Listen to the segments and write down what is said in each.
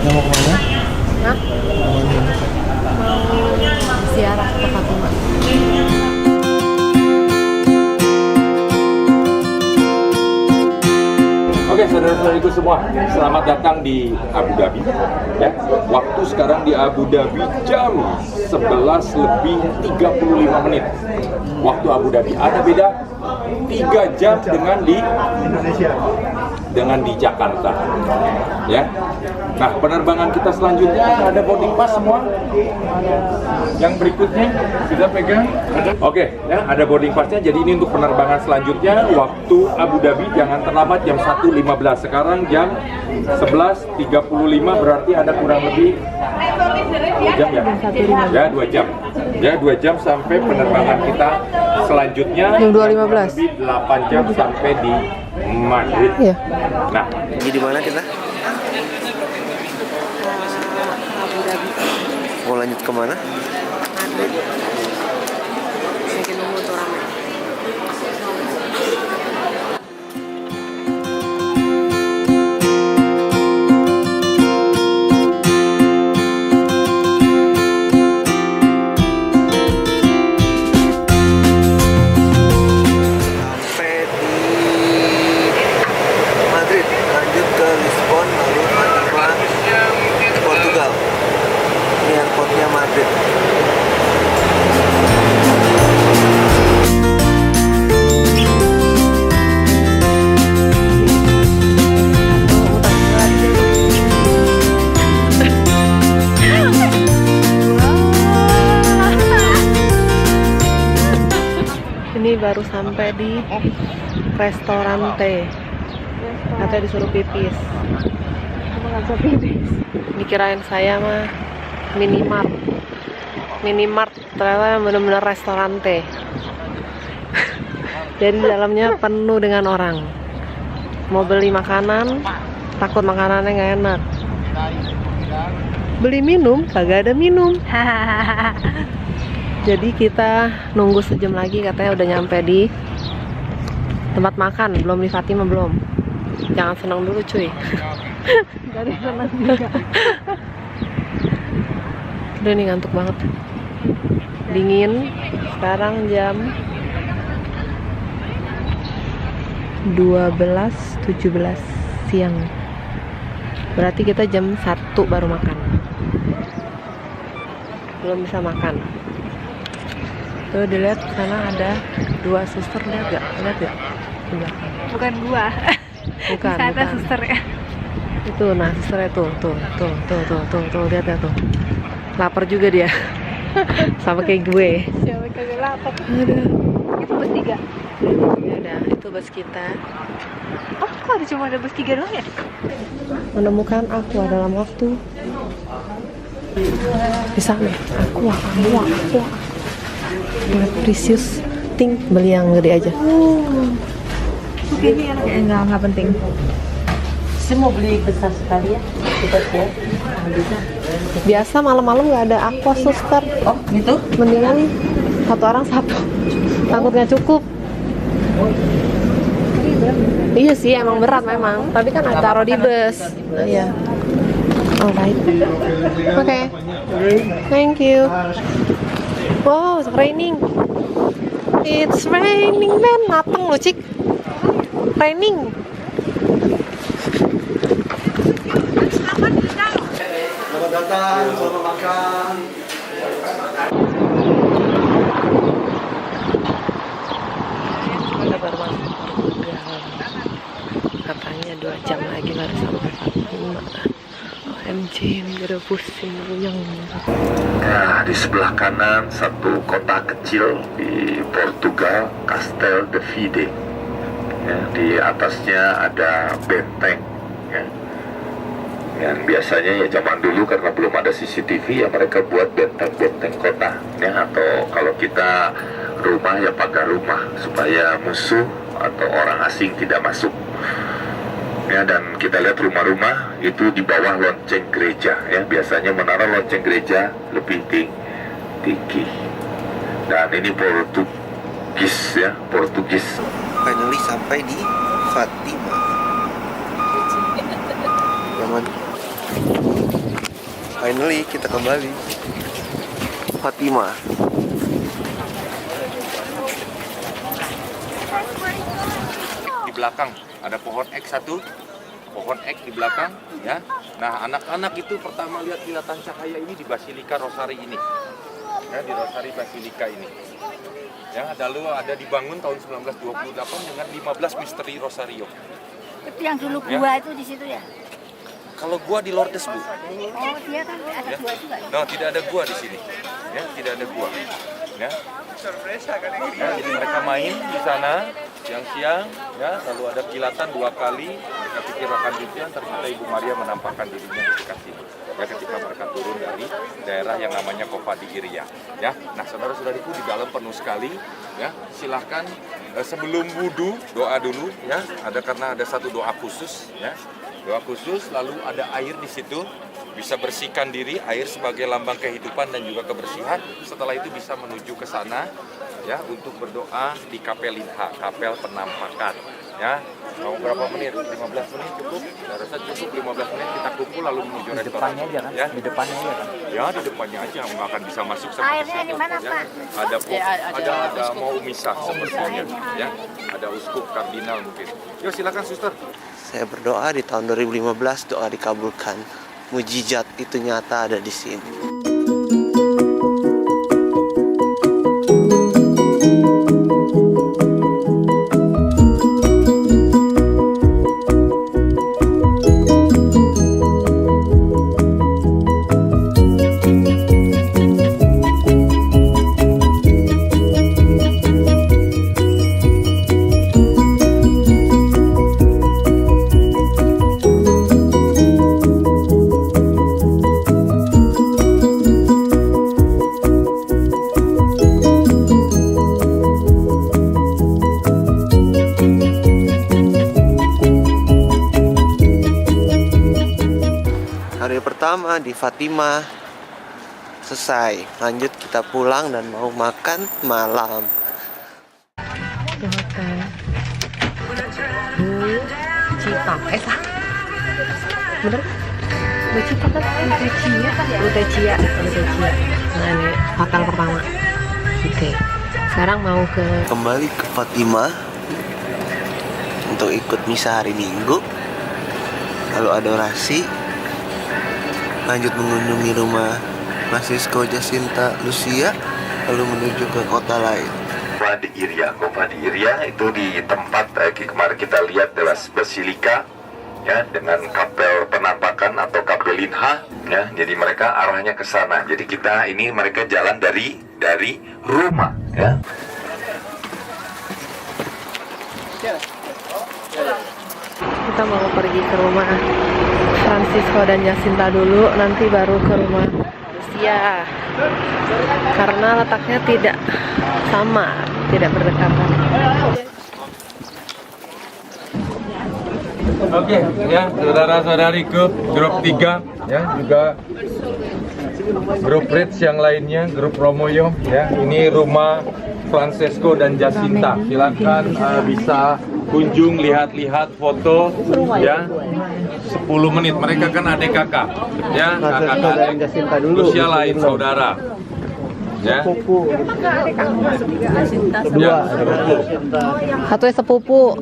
Kita mau kemana? Hah? Kemana? Mau ziarah ke Fatima. Oke, saudara-saudariku semua, selamat datang di Abu Dhabi. Ya, waktu sekarang di Abu Dhabi jam 11 lebih 35 menit. Waktu Abu Dhabi ada beda 3 jam dengan di Indonesia. dengan di Jakarta. Ya. Nah, penerbangan kita selanjutnya ada boarding pass semua. Yang berikutnya bisa pegang. Oke, ya, ada boarding passnya. Jadi ini untuk penerbangan selanjutnya waktu Abu Dhabi jangan terlambat jam 1.15. Sekarang jam 11.35 berarti ada kurang lebih 2 jam ya. Ya, 2 jam. Ya, 2 jam sampai penerbangan kita selanjutnya Jam 2.15. lebih 8 jam sampai di Madrid. Iya. Nah, Ini di mana kita? Abu Dhabi. Mau lanjut kemana? Madrid. Lagi nunggu tuh ramai. Sampai di Madrid, lanjut ke Lisbon, lalu Fatima, Portugal. Ini airportnya Madrid. Ini baru sampai di restoran teh. Katanya disuruh pipis. Nggak bisa pipis. Dikirain saya mah minimart. Minimart ternyata benar-benar restoran teh. Jadi di dalamnya penuh dengan orang. Mau beli makanan, takut makanannya nggak enak. Beli minum, kagak ada minum. Jadi kita nunggu sejam lagi, katanya udah nyampe di tempat makan. Belum di Fatima, belum. Jangan senang dulu cuy. Dari senang juga. Udah nih ngantuk banget. Dingin. Sekarang jam 12.17 siang. Berarti kita jam 1 baru makan. Belum bisa makan. Tuh dilihat sana ada 2 suster, lihat gak? Lihat gak? Di belakang. Bukan gua. Bukan, Sana bukan. suster ya. Itu, nah susternya tuh, lihat gak tuh? Lapar juga dia. Sama kayak gue. Siapa kagak lapar. Aduh. Itu bus 3. Ya udah, itu bus kita. Oh, kok ada cuma ada bus 3 doang ya? Menemukan aqua dalam waktu. Di sana, aqua. Precious thing, beli yang gede aja. Oke, ini enak. Enggak penting. Saya mau beli besar sekali ya, kita ya. Bisa. Biasa malam-malam nggak ada aqua suster. Oh, gitu? Mendingan satu orang satu. Takut nggak cukup. Iya sih, emang berat memang. Tapi kan ada taruh di bus. Iya. Alright. Oke. Thank you. Wow, it's raining. It's raining, man. Mateng loh, Cik. Raining. Selamat datang, selamat makan. Kita baru masuk. Katanya 2 jam lagi baru sampai Fatima. OMG, ini udah pusing, runyang. Nah, di sebelah kanan satu kota kecil di Portugal, Castel de Vide. Ya, di atasnya ada benteng. Ya. Yang biasanya ya zaman dulu karena belum ada CCTV ya mereka buat benteng-benteng kota. Ya, atau kalau kita rumah ya pagar rumah supaya musuh atau orang asing tidak masuk. Ya, dan kita lihat rumah-rumah itu di bawah lonceng gereja ya, biasanya menara lonceng gereja lebih tinggi. Dan ini Portugis ya, Portugis. Finally sampai di Fatima. Yang mana? Finally kita kembali Fatima. Di belakang ada pohon X satu, pohon X di belakang, ya. Nah, anak-anak itu pertama lihat kilatan cahaya ini di Basilika Rosari ini, ya, di Rosari Basilika ini. Ya, lalu ada dibangun tahun 1928 dengan 15 misteri Rosario. Itu yang dulu gua itu di situ ya? Kalau gua di Lourdes, Bu. Oh, dia kan ada gua juga ya? No, tidak ada gua di sini. Ya, tidak ada gua. Ya. Ya, jadi mereka main di sana siang-siang, ya, lalu ada kilatan 2 kali, mereka pikir akan hujan, ternyata Ibu Maria menampakkan dirinya di dekat sini. Ya, ketika mereka turun dari daerah yang namanya Cova di Iria. Ya, nah saudara-saudariku di dalam penuh sekali, ya, silahkan sebelum wudhu doa dulu, ya, karena ada satu doa khusus, ya, doa khusus, lalu ada air di situ. Bisa bersihkan diri, air sebagai lambang kehidupan dan juga kebersihan. Setelah itu bisa menuju ke sana, ya, untuk berdoa di Kapel Linha, Kapel Penampakan. Ya, mau berapa menit? 15 menit cukup? Saya rasa cukup 15 menit kita kumpul lalu menuju restoran. Di depannya aja kan? Ya? Di depannya aja kan? Ya, di depannya aja, nggak akan bisa masuk seperti Airnya di mana, ya. Pak? Ada mau misah sepertinya, ya. Ada uskup kardinal mungkin. Yuk silakan suster. Saya berdoa di tahun 2015, doa dikabulkan. Mujizat itu nyata ada di sini. Hari pertama di Fatima selesai. Lanjut kita pulang dan mau makan malam. Makan. Cita. Bener? Cita kan? Cia. Nah ini makan pertama. Oke. Sekarang mau Kembali ke Fatima untuk ikut misa hari Minggu. Lalu ada orasi. Lanjut mengunjungi rumah Francisco Jacinta Lucia, lalu menuju ke kota lain. Cova di Iria itu di tempat kemarin kita lihat adalah Basilika, ya, dengan Kapel Penampakan atau Kapel Linha, ya. Jadi mereka arahnya ke sana. Jadi mereka jalan dari Roma, ya. kita mau pergi ke rumah Francisco dan Jacinta dulu, nanti baru ke rumah Lucia karena letaknya tidak sama, tidak berdekatan. Oke, ya, saudara-saudariku, grup 3, ya, juga grup Rich yang lainnya, grup Romoyo, ya. Ini rumah Francisco dan Jacinta. Silakan bisa kunjung, lihat-lihat foto, ya. 10 menit. Mereka kan adik kakak, ya, kakak Lucia lain saudara, ya. Ya, Satunya sepupu.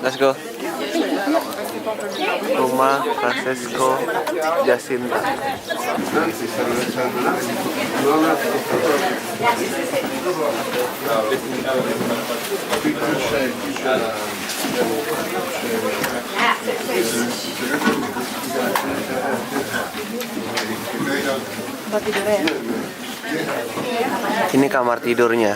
Let's go. Rumah Francisco Jacinta. Ini kamar tidurnya.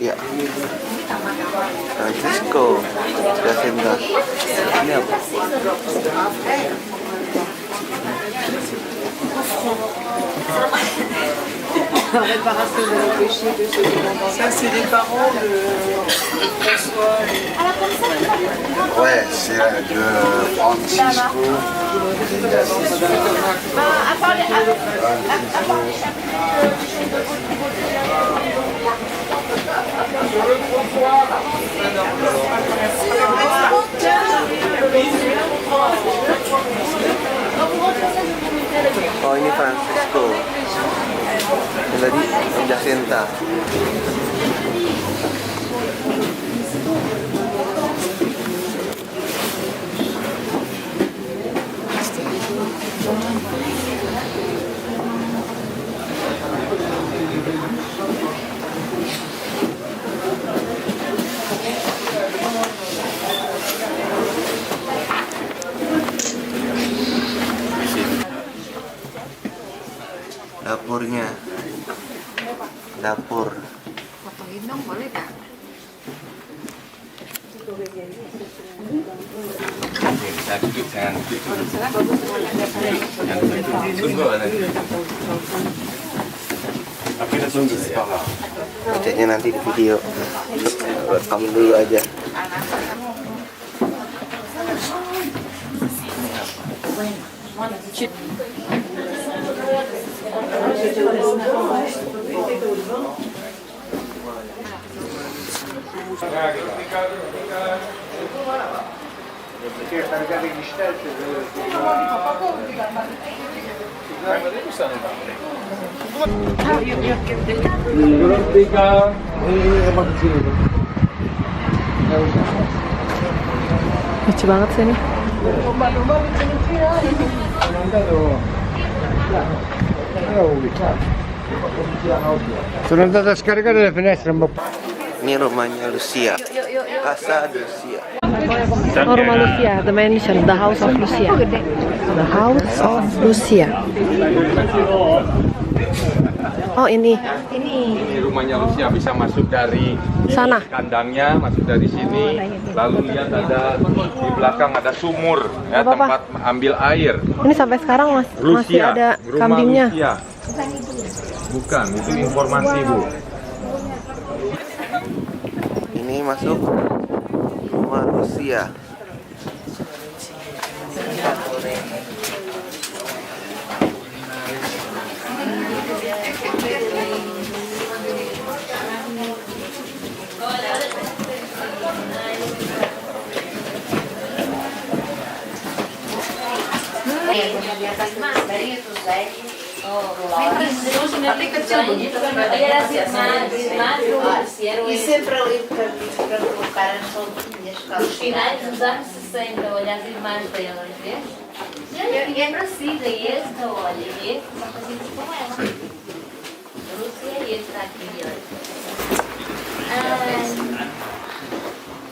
Ya, Francisco Jacinta. Ini apa? réparation de nos péchés, de ceux qui l'ont dans Ça, c'est les parents de François. Ouais, c'est de Francisco. Oh, ini Francisco. Yang tadi Jacinta. Dapurnya, dapur. Fotoin dong, boleh nggak? Saya duduk, jangan tunggu nanti. Tapi udah tunggu ya. Bacanya nanti di video. Rekam dulu aja. Lucu banget sih ini. Sono andato a scaricare le finestre un po'. Ini rumahnya Lucia. Casa de Lucia. Oh, rumah Lucia, the mansion, the house of Lucia. The house of Lucia. Oh, ini. Ini rumahnya Lucia, bisa masuk dari Sana. kandangnya, masuk dari sini. Lalu lihat ada di belakang ada sumur, ya, Apa-apa? tempat ambil air. Ini sampai sekarang masih Lucia, ada rumah kambingnya. Lucia. Bukan, itu informasi Bu. Ini masuk rumah Lucia. Tapi kecil begitu kan? E sempre ali para colocar as soldinhas. Nos finais dos anos 60, olha as imagens delas, vê? E é parecida, e esta, olha, e esta são parecidas com ela. Rússia e esta aqui, olha.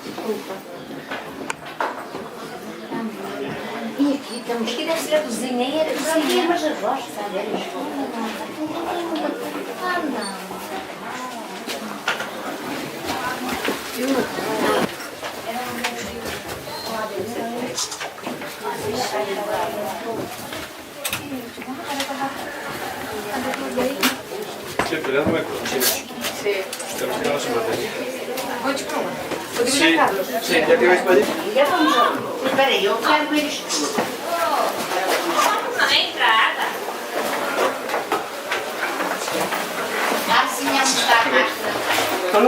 Desculpa. E aqui estamos, que deve ser a cozinha, e era cozinha, mas eu gosto, sabe? Ah, não. Sì, gli arriva in Spagna? Espera aí, eu quero ver isto tudo. Não é entrada. Dá assim a mostrar a máscara. No.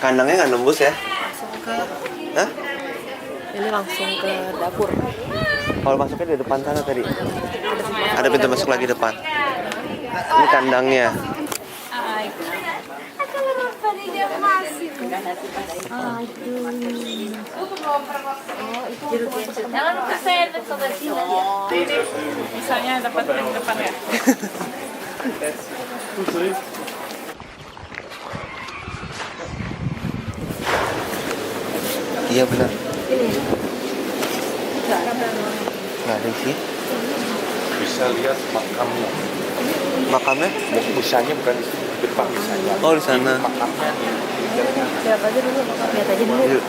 Kandangnya nggak nembus ya? Hah? Ini langsung ke dapur. Kalau masuknya di depan sana tadi. Ada pintu masuk lagi depan. Ini kandangnya. Ela não serve essa daqui, né? Misalnya dapat yang depan ya? Iya benar. Nggak ada sih. bisa lihat makamnya. Makamnya? Bisanya bukan di sini, depan bisanya. Oh, di sana. Makamnya di pinggirnya. Lihat aja dulu, lihat aja dulu. Yuk.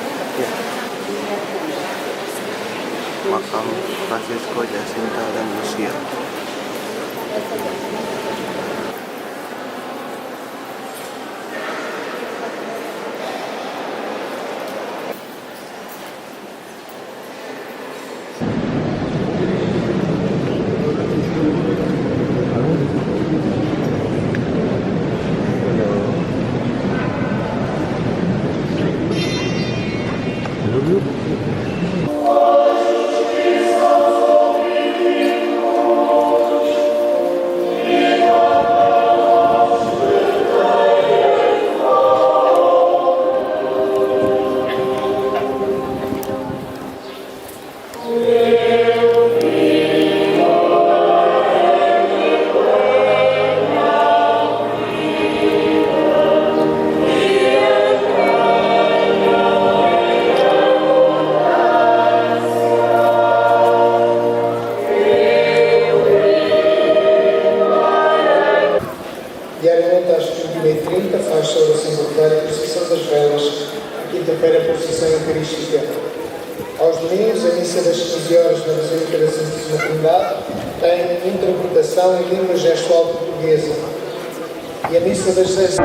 Makam Francisco Jacinta dan Lucia. Diariamente às 21h30 faz a oração do rosário e a procissão das velas, a quinta-feira a procissão eucarística. Aos domingos, a missa das 15 horas na Basílica da Santíssima Trindade tem interpretação em língua gestual portuguesa. E a missa das 6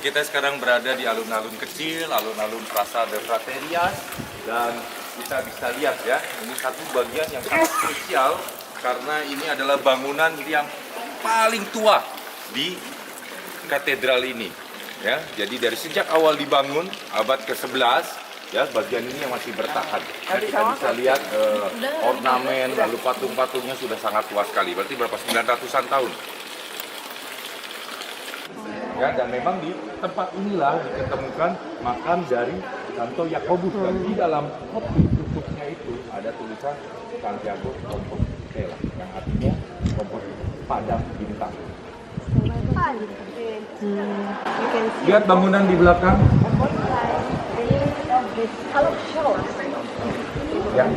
Kita sekarang berada di alun-alun kecil, alun-alun Praça de Praterias, dan kita bisa lihat ya, ini satu bagian yang sangat krusial karena ini adalah bangunan yang paling tua di katedral ini. Ya, jadi dari sejak awal dibangun abad ke-11, ya bagian ini yang masih bertahan. Ya, kita bisa lihat ornamen, lalu patung-patungnya sudah sangat tua sekali. Berarti berapa? 900-an tahun. Ya, dan memang di tempat inilah ditemukan makam dari Santo Yakobus, dan di dalam kopi tutupnya itu ada tulisan Santiago Compostela yang artinya padang bintang. Lihat bangunan di belakang. Ya.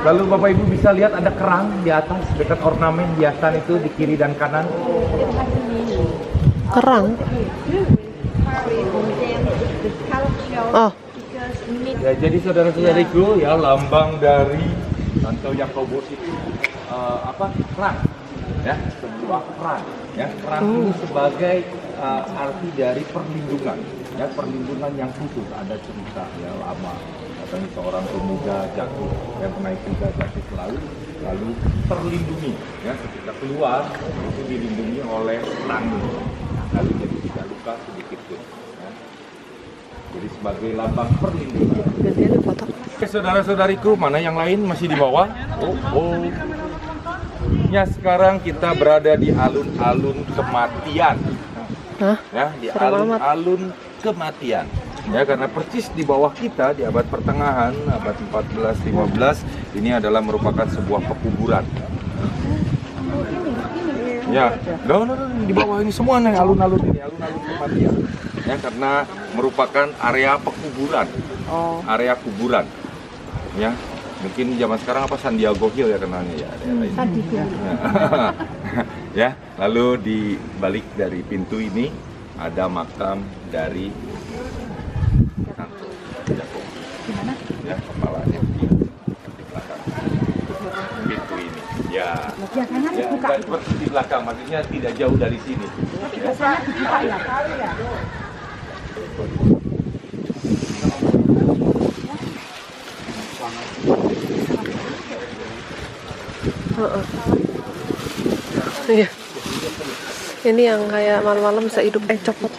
Lalu Bapak Ibu bisa lihat ada kerang di atas dekat ornamen hiasan itu di kiri dan kanan. Kerang? Oh. Ya, jadi saudara-saudariku ya, lambang dari Santo Yakobus itu kerang, ya, sebuah kerang, ya, kerang itu sebagai arti dari perlindungan, ya, perlindungan yang khusus. Ada cerita ya lama, katanya seorang pemuda jatuh, yang menaik kuda jatuh ke laut, lalu terlindungi, ya, ketika keluar itu dilindungi oleh kerang ini, lalu jadi tidak luka sedikit pun. Jadi sebagai lambang perlindungan. Saudara-saudariku, mana yang lain masih di bawah? Ya, sekarang kita berada di alun-alun kematian. Ya, di alun-alun kematian. Ya, karena persis di bawah kita di abad pertengahan, abad 14-15, ini adalah merupakan sebuah pekuburan. Ya, di bawah ini semua nih alun-alun ini, alun-alun kematian. Ya, karena merupakan area pekuburan, area kuburan. Ya, mungkin zaman sekarang apa Santiago Hill ya kenalnya ya. Ya, lalu di balik dari pintu ini ada makam dari Santo Yakobus. Ya, kepalanya di belakang pintu ini. Ya, di belakang, maksudnya tidak jauh dari sini. Biasanya dibuka ya? Iya. Ini yang kayak malam-malam bisa hidup copot.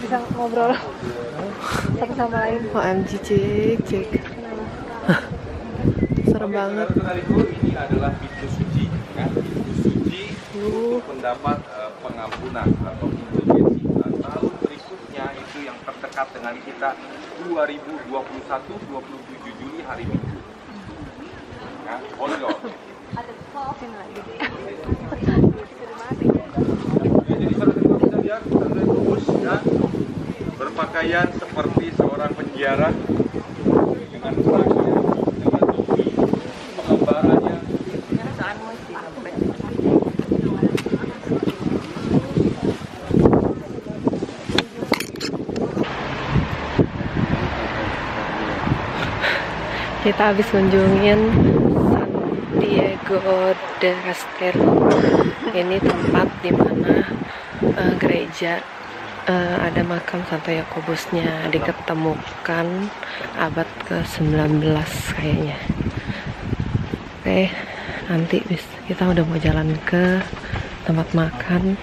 Bisa ngobrol satu sama lain. OMG cik. Serem banget. Ini adalah pintu suci, kan? Pintu suci untuk mendapat pengampunan atau indulgensi. Tahun berikutnya itu yang terdekat dengan kita 2021 27 Juli hari Minggu. Ya, Holy Ghost. Jadi saudara bisa lihat saudara Kudus ya, berpakaian seperti seorang penjara dengan seragam, dengan topi, pengembaranya. Kita habis kunjungin Santiago de Castelo. Ini tempat dimana gereja ada makam Santo Yakobusnya diketemukan abad ke-19 kayaknya. Oke, nanti kita udah mau jalan ke tempat makan,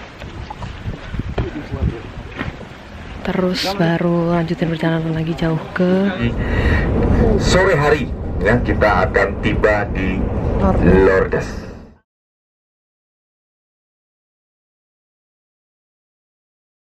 terus baru lanjutin perjalanan lagi jauh ke Sore hari ya kita akan tiba di Lourdes.